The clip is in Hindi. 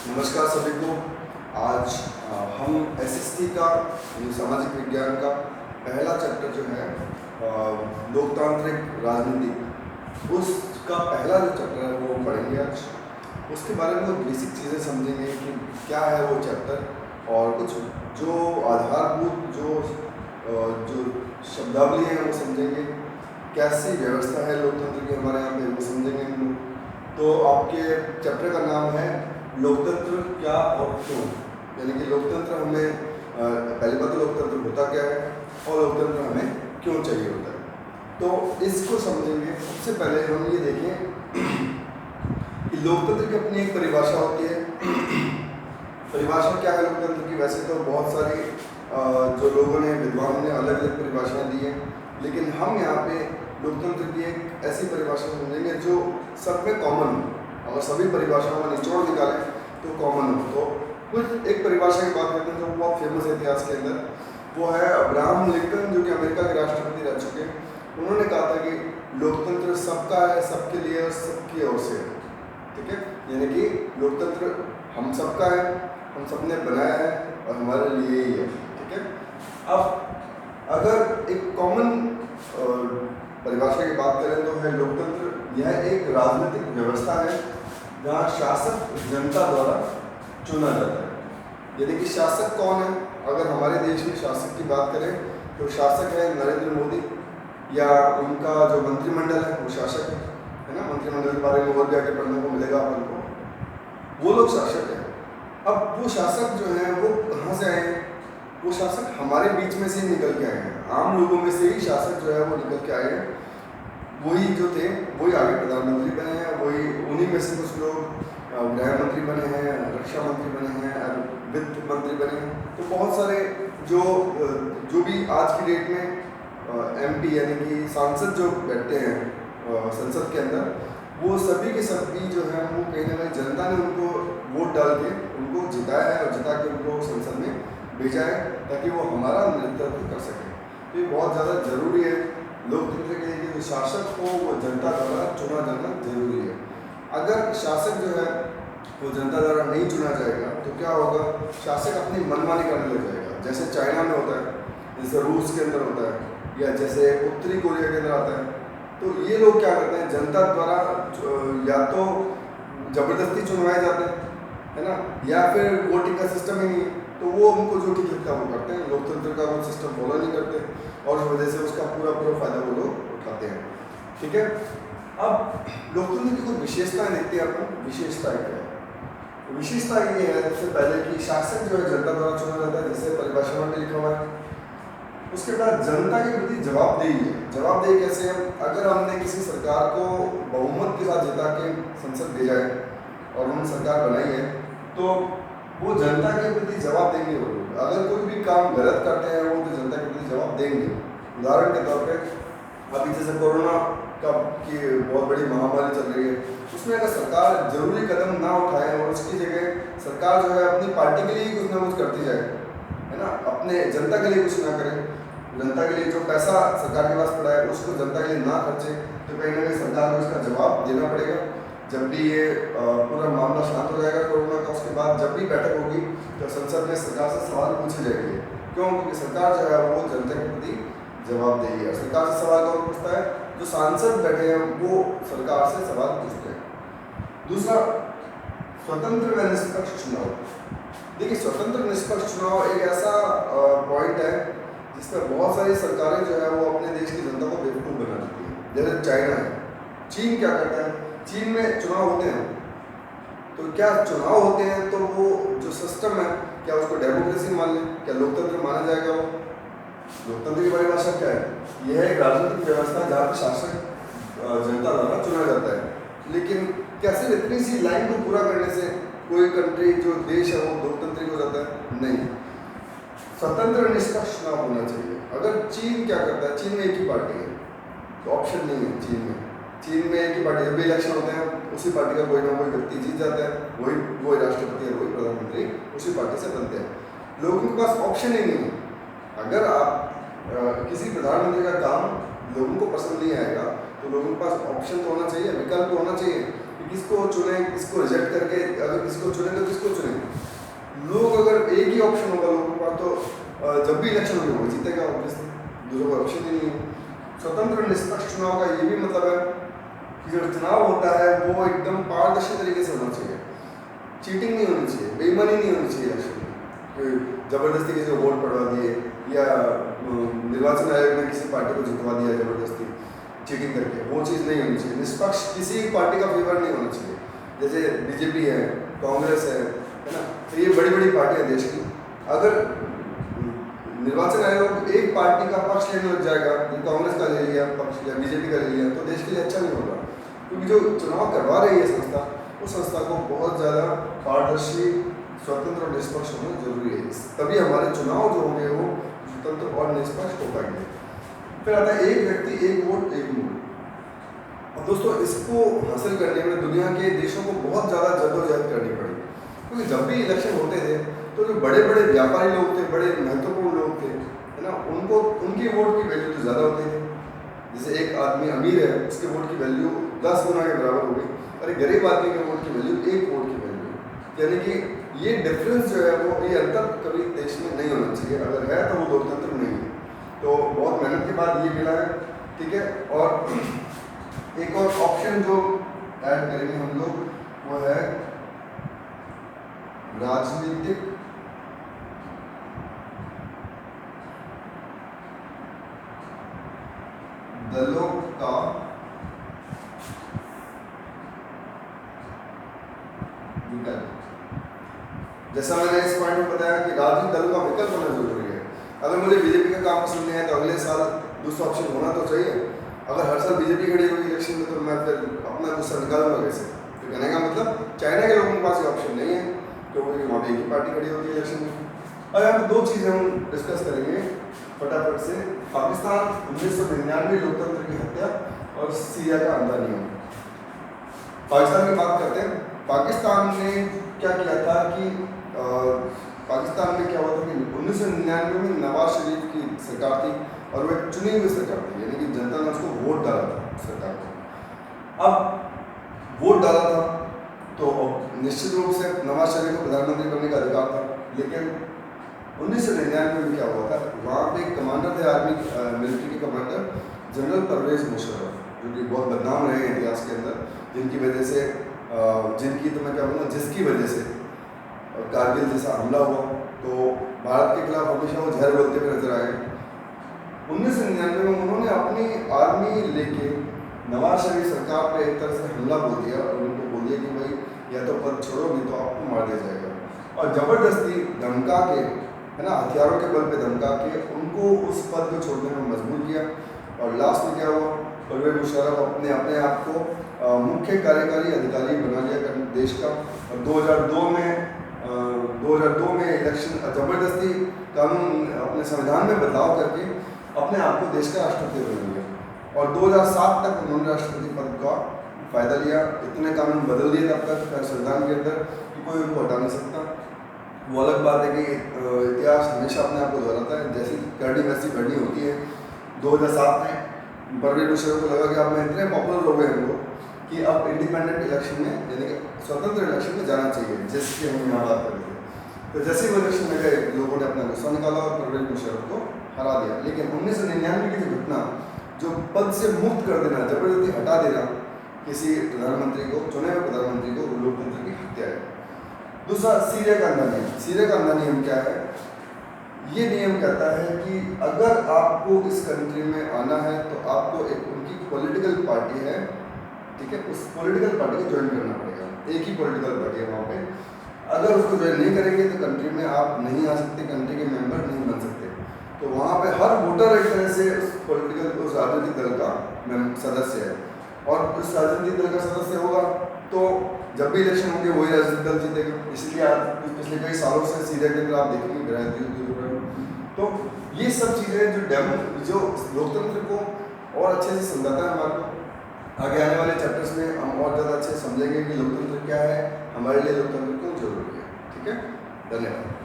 नमस्कार सभी को। आज हम एसएसटी का यानी सामाजिक विज्ञान का पहला चैप्टर जो है लोकतांत्रिक राजनीति, उसका पहला जो चैप्टर है वो पढ़ेंगे आज। उसके बारे में कुछ बेसिक चीज़ें समझेंगे कि क्या है वो चैप्टर और कुछ जो आधारभूत जो शब्दावली है वो समझेंगे। कैसी व्यवस्था है लोकतंत्र की हमारे यहाँ पे वो समझेंगे हम लोग। तो आपके चैप्टर का नाम है लोकतंत्र क्या और क्यों, यानी कि लोकतंत्र हमें पहली बात तो लोकतंत्र होता क्या है और लोकतंत्र हमें क्यों चाहिए होता है। तो इसको समझेंगे। सबसे पहले हम ये देखें कि लोकतंत्र की अपनी एक परिभाषा होती है। परिभाषा क्या है लोकतंत्र की? वैसे तो बहुत सारी जो लोगों ने विद्वानों ने अलग अलग परिभाषाएं दी हैं, लेकिन हम यहाँ पे लोकतंत्र की एक ऐसी परिभाषा समझेंगे जो सब में कॉमन हो। अगर सभी परिभाषाओं का निचोड़ निकालें तो कॉमन हो। तो कुछ एक परिभाषा की बात करते हैं जो बहुत फेमस है इतिहास के अंदर, वो है अब्राहम लिंकन, जो कि अमेरिका के राष्ट्रपति रह चुके हैं। उन्होंने कहा था कि लोकतंत्र सबका है, सबके लिए और सबकी ओर से। ठीक है, यानी कि लोकतंत्र हम सबका है, हम सबने बनाया है और हमारे लिए ही है। ठीक है, अब अगर एक कॉमन परिभाषा की बात करें तो है लोकतंत्र यह एक राजनीतिक व्यवस्था है जहाँ शासक जनता द्वारा चुना जाता है। यानी कि शासक कौन है? अगर हमारे देश में शासक की बात करें तो शासक है नरेंद्र मोदी, या उनका जो मंत्रिमंडल है वो शासक है ना। मंत्रिमंडल के बारे में और भी आगे पढ़ने को मिलेगा अपन को। वो लोग शासक हैं। अब वो शासक जो है वो कहाँ से आए हैं? वो शासक हमारे बीच में से ही निकल के आए हैं। आम लोगों में से ही शासक जो है वो निकल के आए हैं। वही जो थे वही आगे प्रधानमंत्री बने हैं, वही उन्हीं में से कुछ लोग गृह मंत्री बने हैं, रक्षा मंत्री बने हैं, वित्त मंत्री बने हैं। तो बहुत सारे जो भी आज की डेट में एमपी यानी कि सांसद जो बैठते हैं संसद के अंदर, वो सभी के सभी जो है वो कहीं ना कहीं जनता ने उनको वोट डाल के उनको जिताया है और जिता के उनको संसद में भेजा है ताकि वो हमारा नेतृत्व कर सके। तो ये बहुत ज़्यादा जरूरी है लोकतंत्र के लिए कि जो शासक हो वो जनता द्वारा चुना जाना जरूरी है। अगर शासक जो है वो जनता द्वारा नहीं चुना जाएगा तो क्या होगा? शासक अपनी मनमानी करने लग जाएगा। जैसे चाइना में होता है, जैसे रूस के अंदर होता है, या जैसे उत्तरी कोरिया के अंदर आता है। तो ये लोग क्या करते हैं? जनता द्वारा या तो जबरदस्ती चुनवाए जाते हैं, है ना, या फिर वोटिंग का सिस्टम ही नहीं है, तो वो उनको जो ठीक लगता है वो करते हैं। लोकतंत्र का वो सिस्टम फॉलो नहीं करते और उस वजह से उसका पूरा फायदा वो लोग उठाते हैं। ठीक है, अब लोकतंत्र की कुछ विशेषताएं देखते हैं अपन। विशेषताएं क्या है? विशेषता ये है सबसे पहले कि शासक जो है जनता द्वारा चुना जाता है, जैसे परिभाषा में लिखा हुआ है। उसके बाद जनता के प्रति जवाबदेही है। जवाबदेही कैसे है? अगर हमने किसी सरकार को बहुमत के साथ जिता के संसद भेजा है और उन्होंने सरकार बनाई है तो वो जनता के प्रति जवाब देंगे। वो लोग अगर कोई भी काम गलत करते हैं वो तो जनता के प्रति जवाब देंगे। उदाहरण के तौर पे अभी जैसे कोरोना की बहुत बड़ी महामारी चल रही है, उसमें अगर सरकार जरूरी कदम ना उठाए और उसकी जगह सरकार जो है अपनी पार्टी के लिए कुछ ना कुछ करती जाए, है ना, अपने जनता के लिए कुछ ना करे, जनता के लिए जो पैसा सरकार के पास पड़ा है उसको जनता के लिए ना खर्चे, तो कहीं ना कहीं सरकार को इसका जवाब देना पड़ेगा। जब भी ये पूरा मामला शांत हो जाएगा कोरोना का, उसके बाद जब भी बैठक होगी तो संसद में सरकार से सवाल पूछे जाएंगे। क्यों? क्योंकि सरकार जो है वो जनता के प्रति जवाबदेही है। सरकार से सवाल कौन पूछता है? जो सांसद बैठे हैं वो सरकार से सवाल पूछते हैं। दूसरा, स्वतंत्र व निष्पक्ष चुनाव। देखिए, स्वतंत्र निष्पक्ष चुनाव एक ऐसा पॉइंट है जिसमें बहुत सारी सरकारें जो है वो अपने देश की जनता को बेवकूफ़ बना देती है। जैसे चाइना है। चीन क्या करता है? चीन में चुनाव होते हैं, तो क्या चुनाव होते हैं तो वो जो सिस्टम है क्या उसको डेमोक्रेसी मान लें? क्या लोकतंत्र माना जाएगा? वो लोकतंत्र की परिभाषा क्या है? यह है एक राजनीतिक व्यवस्था जहाँ पर शासक जनता द्वारा चुना जाता है। लेकिन क्या सिर्फ इतनी सी लाइन को पूरा करने से कोई कंट्री जो देश है वो लोकतांत्रिक हो जाता है? नहीं, स्वतंत्र निष्पक्ष चुनाव होना चाहिए। अगर चीन क्या करता है? चीन में एक ही पार्टी है, तो ऑप्शन नहीं है चीन में। चीन में एक ही पार्टी, जब भी इलेक्शन होते हैं उसी पार्टी का कोई ना कोई व्यक्ति जीत जाता है, वही राष्ट्रपति और वही प्रधानमंत्री उसी पार्टी से बनते हैं। लोगों के पास ऑप्शन ही नहीं है। अगर आप किसी प्रधानमंत्री का काम लोगों को पसंद नहीं आएगा तो लोगों के पास ऑप्शन तो होना चाहिए, विकल्प तो होना चाहिए। कि किसको चुने, किसको रिजेक्ट करके, अगर किसको चुने तो किसको चुने। लोग अगर एक ही ऑप्शन होगा लोगों के पास, तो जब भी इलेक्शन होगी वो जीतेगा ऑब्वियसली, दूसरा कोई ऑप्शन ही नहीं है। स्वतंत्र और निष्पक्ष चुनाव का ये भी मतलब है कि जो चुनाव होता है वो एकदम पारदर्शी तरीके से होना चाहिए, चीटिंग नहीं होनी चाहिए, बेईमानी नहीं होनी चाहिए इलेक्शन में, जबरदस्ती किसी को वोट पड़वा दिए या निर्वाचन आयोग ने किसी पार्टी को जितवा दिया जबरदस्ती चीटिंग करके, वो चीज़ नहीं होनी चाहिए। निष्पक्ष किसी पार्टी का फेवर नहीं होना चाहिए, जैसे बीजेपी है, कांग्रेस है ना, तो ये बड़ी बड़ी पार्टियां देश की, अगर निर्वाचन आयोग एक पार्टी का पक्ष लेने लग जाएगा, कांग्रेस का ले लिया पक्ष या बीजेपी का ले लिया, तो देश के लिए अच्छा नहीं होगा। क्योंकि जो चुनाव करवा रही है संस्था, उस संस्था को बहुत ज़्यादा पारदर्शी, स्वतंत्र और निष्पक्ष होना जरूरी है, तभी हमारे चुनाव जो होंगे वो स्वतंत्र और निष्पक्ष हो पाएंगे। फिर आता है एक व्यक्ति एक वोट एक मूल। और दोस्तों इसको हासिल करने में दुनिया के देशों को बहुत ज़्यादा जद्दोजहद करनी पड़ी, क्योंकि जब भी इलेक्शन होते थे तो जो बड़े बड़े व्यापारी लोग थे, बड़े महत्वपूर्ण लोग थे, है ना, उनको उनकी वोट की वैल्यू तो ज़्यादा होती थी। जैसे एक आदमी अमीर है, उसके वोट की वैल्यू 10 गुना के बराबर हो गई, और एक गरीब आदमी के वोट की वैल्यू 1 वोट की वैल्यू, यानी कि ये डिफरेंस जो है वो, ये अंतर कभी देश में नहीं होना चाहिए, अगर है तो वो लोकतंत्र नहीं है। तो बहुत मेहनत के बाद ये मिला है, ठीक है। और एक और ऑप्शन जो ऐड करेंगे हम लोग वो है राजनीतिक दलों का विकल्प। जैसा मैंने इस पॉइंट में बताया कि राजनीतिक दलों का विकल्प होना जरूरी है। अगर मुझे बीजेपी का काम पसंद नहीं है तो अगले साल दूसरा ऑप्शन होना तो चाहिए। अगर हर साल बीजेपी खड़ी होगी इलेक्शन में तो मैं फिर अपना गुस्सा निकालूंगा कैसे? तो कहने का मतलब चाइना के लोगों के पास ये ऑप्शन नहीं है, क्योंकि वहाँ पे एक ही पार्टी खड़ी होती है इलेक्शन में। और यहाँ पर 2 चीज़ें हम डिस्कस करेंगे फटाफट से। पाकिस्तान 1999 लोकतंत्र की हत्या और सीरिया का अंधा नियम। पाकिस्तान की बात करते हैं। पाकिस्तान ने क्या किया था कि पाकिस्तान में क्या हुआ था कि 1999 में नवाज शरीफ की सरकार थी और वह चुनी हुई सरकार थी, यानी कि जनता ने उसको वोट डाला था सरकार को। अब वोट डाला था तो निश्चित रूप से नवाज शरीफ को प्रधानमंत्री बनने का अधिकार था, लेकिन 1999 में क्या हुआ था, वहाँ पे कमांडर थे आर्मी मिलिट्री के कमांडर जनरल परवेज मुशर्रफ, जो कि बहुत बदनाम रहे इतिहास के अंदर, जिनकी वजह से जिनकी तो मैं क्या बोलूँ जिसकी वजह से कारगिल जैसा हमला हुआ तो भारत के खिलाफ हमेशा वो जहर बोलते हुए नजर आए। 1999 में उन्होंने अपनी आर्मी लेके नवाज शरीफ सरकार पे एक तरह से हमला बोल दिया और उनको बोल दिया कि भाई या तो पद छोड़ो नहीं तो आपको मार दिया जाएगा, और ज़बरदस्ती धमका के, है ना, हथियारों के बल पे धमका के उनको उस पद को छोड़ने में मजबूर किया। और लास्ट में क्या हुआ, परवेज मुशर्रफ अपने आप को मुख्य कार्यकारी अधिकारी बना लिया देश का। और 2002 में इलेक्शन ज़बरदस्ती कानून अपने संविधान में बदलाव करके अपने आप को देश का राष्ट्रपति बना लिया, और 2007 तक उन्होंने राष्ट्रपति पद का फ़ायदा लिया। इतने कानून बदल दिए तब तक संविधान के अंदर कि कोई उनको हटा नहीं सकता। वो अलग बात है कि इतिहास हमेशा अपने आप को दोहराता है, जैसी करनी वैसी बढ़नी होती है। 2007 में परवेज मुशर्रफ को लगा कि अब मैं इतने पॉपुलर हो गए हम लोग कि अब इंडिपेंडेंट इलेक्शन में, यानी कि स्वतंत्र इलेक्शन में जाना चाहिए, जिसकी हम यहाँ बात कर रहे थे। तो जैसे वो इलेक्शन में गए, लोगों ने अपना गुस्सा निकाला और परवेज मुशर्रफ को हरा दिया। लेकिन 1999 की जो घटना, जो पद से मुक्त कर देना, जबरदस्ती हटा देना किसी प्रधानमंत्री को, चुने हुए प्रधानमंत्री को, लोकतंत्र की हत्या है। दूसरा, सीरिया का अंधा नियम। सीरिया का अंधा नियम क्या है? ये नियम कहता है कि अगर आपको इस कंट्री में आना है तो आपको एक उनकी पॉलिटिकल पार्टी है, ठीक है, उस पॉलिटिकल पार्टी को ज्वाइन करना पड़ेगा। एक ही पॉलिटिकल पार्टी है वहाँ पे, अगर उसको ज्वाइन नहीं करेंगे तो कंट्री में आप नहीं आ सकते, कंट्री के मेंबर नहीं बन सकते। तो वहाँ पे हर वोटर एक तरह से उस राजनीतिक दल का सदस्य है, और उस राजनीतिक दल का सदस्य होगा तो जब भी इलेक्शन होंगे वही राजनीतिक दल जीतेगा। इसलिए आप पिछले कई सालों से सीरिया के अंदर आप देखेंगे तो ये सब चीज़ें जो लोकतंत्र को और अच्छे से समझाता है हमारे को। आगे आने वाले चैप्टर्स में हम और ज़्यादा अच्छे से समझेंगे कि लोकतंत्र क्या है, हमारे लिए लोकतंत्र क्यों जरूरी है। ठीक है, धन्यवाद।